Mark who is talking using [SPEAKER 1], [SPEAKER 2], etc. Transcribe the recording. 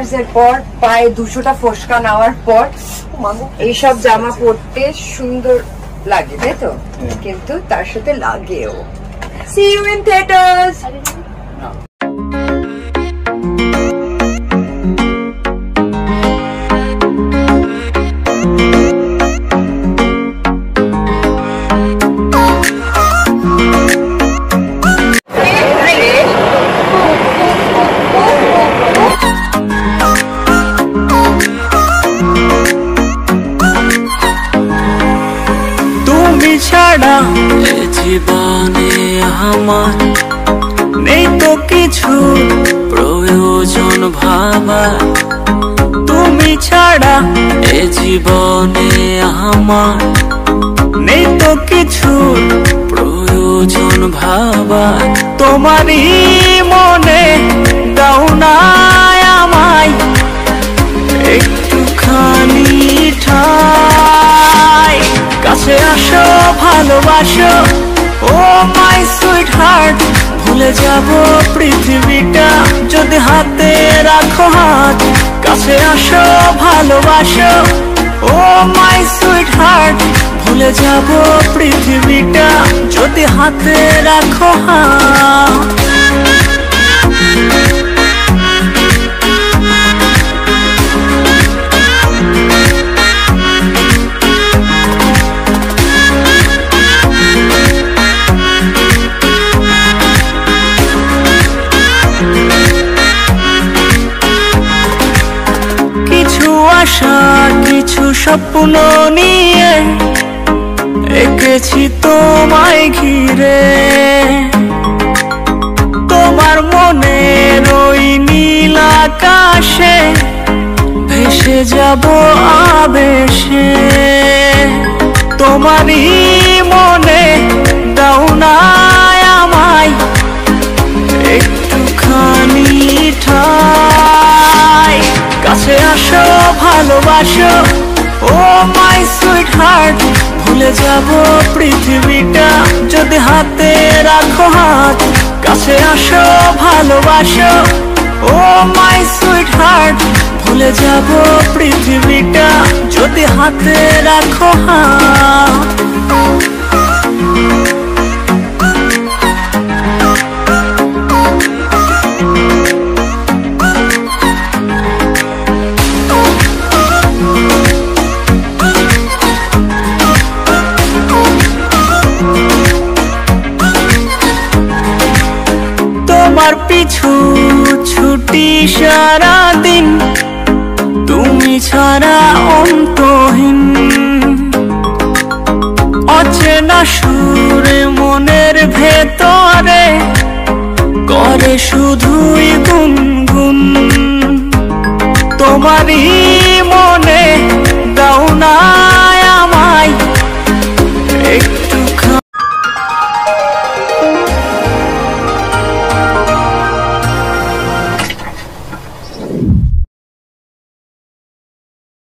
[SPEAKER 1] Years পর পায়ে 200টা ফোসকা নেওয়ার পর এইসব জামা পরতে সুন্দর লাগে, তাই তো? কিন্তু তার সাথে লাগেও। See you in theaters.
[SPEAKER 2] ছাড়া জীবনে আমার নেই তো কিছু প্রয়োজন ভাবা, তুমি ছাড়া এ জীবনে আমার নেই তো কিছু প্রয়োজন ভাবা। তোমারই মনে দাও না আমায় একটুখানি ঠাই, কাছে আসো ভালোবাসো ও মাই সুইট হার্ট। ভুলে যাব পৃথিবীটা যদি হাতে রাখো হাত, কাছে আসো ভালোবাসো ও মাই সুইট হার্ট। ভুলে যাব পৃথিবীটা যদি হাতে রাখো হাত। আশা কিছু স্বপ্ন নিয়ে এঁকেছি তোমায় ঘিরে, তোমার মনের ওই নীল আকাশে ভেসে যাব আবেশে। তোমারই মনে দাও না আমায় একটুখানি ঠাই, কাছে আসো ভালোবাসো ও মাই সুইট হার্ট। ভুলে যাব পৃথিবীটা যদি হাতে রাখো হাত, কাছে আসো ভালোবাসো ও মাই সুইট হার্ট। ভুলে যাব পৃথিবীটা যদি হাতে রাখো হাত। তোমার পিছু ছুটি সারা দিন, তুমি ছাড়া অন্তহীন। অচেনা সুরে মনের ভেতরে করে শুধুই গুনগুন। তোমারই